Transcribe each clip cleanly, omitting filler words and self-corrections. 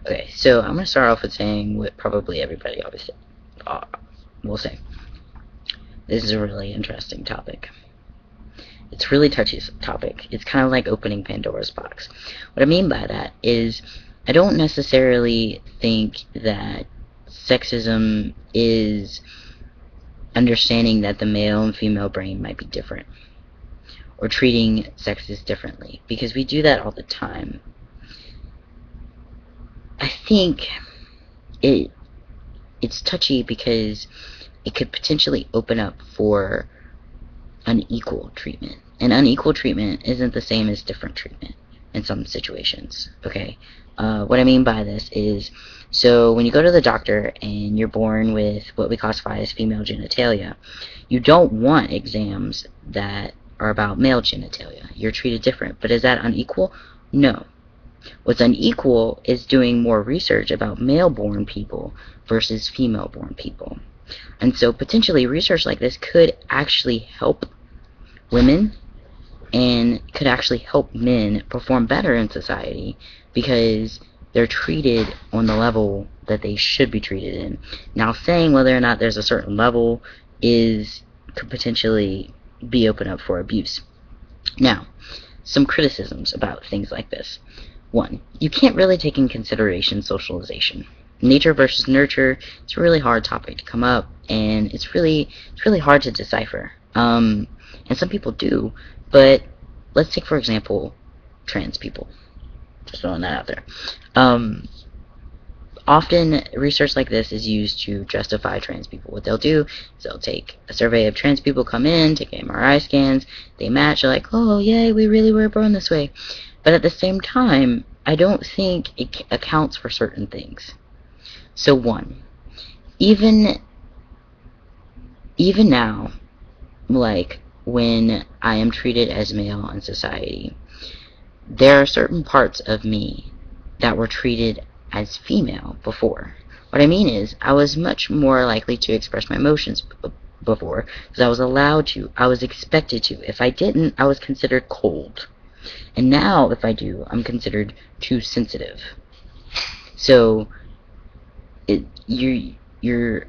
Okay, so I'm gonna start off with saying what probably everybody always will say. This is a really interesting topic. It's a really touchy topic. It's kind of like opening Pandora's box. What I mean by that is I don't necessarily think that sexism is understanding that the male and female brain might be different or treating sexes differently, because we do that all the time. I think it's touchy because it could potentially open up for unequal treatment. And unequal treatment isn't the same as different treatment in some situations. Okay? What I mean by this is, so when you go to the doctor and you're born with what we classify as female genitalia, you don't want exams that are about male genitalia. You're treated different. But is that unequal? No. What's unequal is doing more research about male-born people versus female-born people. And so potentially research like this could actually help women and could actually help men perform better in society because they're treated on the level that they should be treated in. Now, saying whether or not there's a certain level could potentially be open up for abuse. Now, some criticisms about things like this. One, you can't really take in consideration socialization. Nature versus nurture, it's a really hard topic to come up, and it's really hard to decipher. And some people do, but let's take, for example, trans people. Just throwing that out there. Often research like this is used to justify trans people. What they'll do is they'll take a survey of trans people, come in, take MRI scans, they match, they're like, oh, yay, we really were born this way. But at the same time, I don't think it accounts for certain things. So one, even now, like when I am treated as male in society, there are certain parts of me that were treated as female before. What I mean is, I was much more likely to express my emotions before, because I was allowed to, I was expected to. If I didn't, I was considered cold. And now, if I do, I'm considered too sensitive. So, you're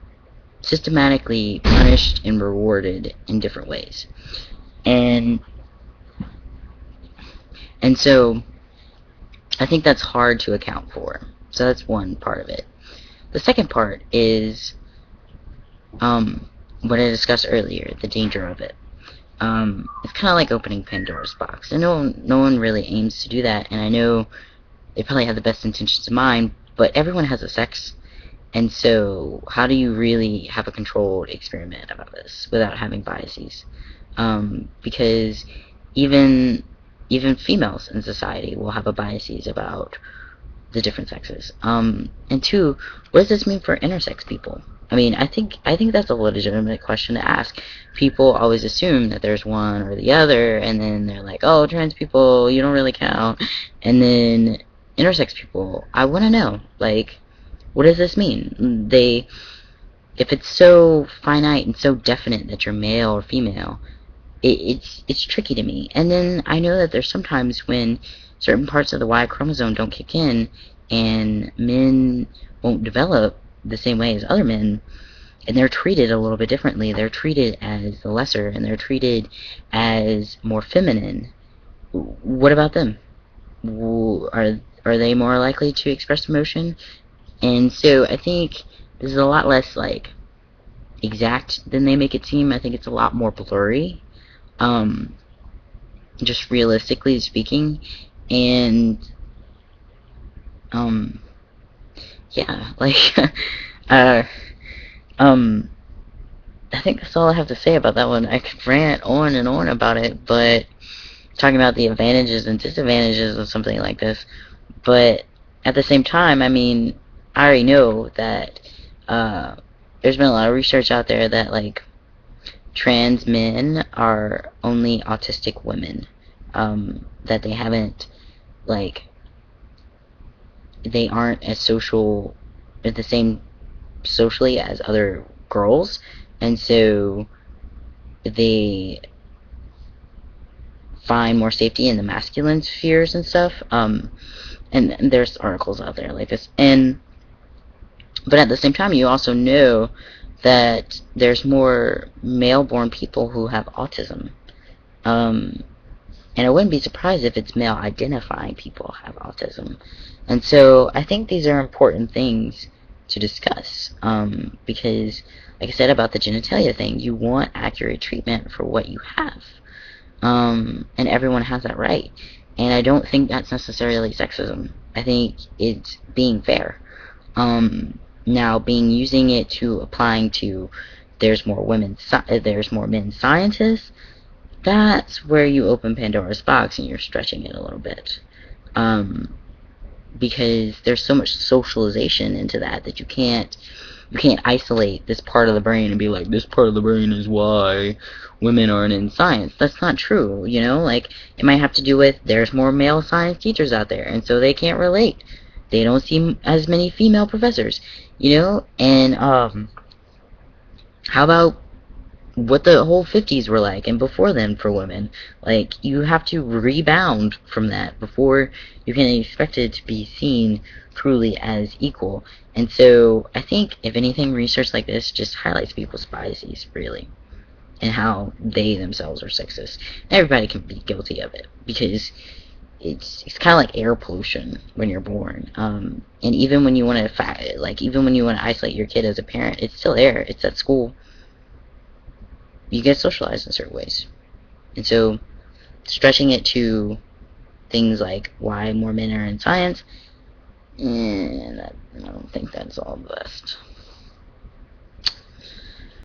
systematically punished and rewarded in different ways. And so, I think that's hard to account for. So that's one part of it. The second part is what I discussed earlier, the danger of it. It's kind of like opening Pandora's box. And no one really aims to do that, and I know they probably have the best intentions in mind, but everyone has a sex, and so how do you really have a controlled experiment about this without having biases? Because even females in society will have a biases about the different sexes. And two, what does this mean for intersex people? I mean, I think that's a legitimate question to ask. People always assume that there's one or the other, and then they're like, oh, trans people, you don't really count. And then intersex people, I want to know, like, what does this mean? If it's so finite and so definite that you're male or female, it's tricky to me. And then I know that there's sometimes when certain parts of the Y chromosome don't kick in, and men won't develop the same way as other men, and they're treated a little bit differently. They're treated as the lesser, and they're treated as more feminine. What about them? Are they more likely to express emotion? And so I think this is a lot less like exact than they make it seem. I think it's a lot more blurry, just realistically speaking. And yeah, like I think that's all I have to say about that one. I could rant on and on about it, but talking about the advantages and disadvantages of something like this. But at the same time, I mean, I already know that there's been a lot of research out there that like trans men are only autistic women, that they haven't, like, they aren't as social, at the same socially as other girls, and so they find more safety in the masculine spheres and stuff. And and there's articles out there like this, but at the same time, you also know that there's more male-born people who have autism. Um, and I wouldn't be surprised if it's male-identifying people have autism. And so I think these are important things to discuss, because, like I said about the genitalia thing, you want accurate treatment for what you have. And everyone has that right. And I don't think that's necessarily sexism. I think it's being fair. Now, using it to applying to there's more men scientists, that's where you open Pandora's box and you're stretching it a little bit. Because there's so much socialization into that you can't isolate this part of the brain and be like, this part of the brain is why women aren't in science. That's not true, like, it might have to do with there's more male science teachers out there, and so they can't relate. They don't see as many female professors, and how about what the whole 50s were like and before then for women? Like, you have to rebound from that before you can expect it to be seen truly as equal. And so I think, if anything, research like this just highlights people's biases, really, and how they themselves are sexist. Everybody can be guilty of it, because it's kind of like air pollution when you're born. And even when you want to isolate your kid as a parent, it's still there. It's at school. You get socialized in certain ways. And so, stretching it to things like why more men are in science, I don't think that's all the best.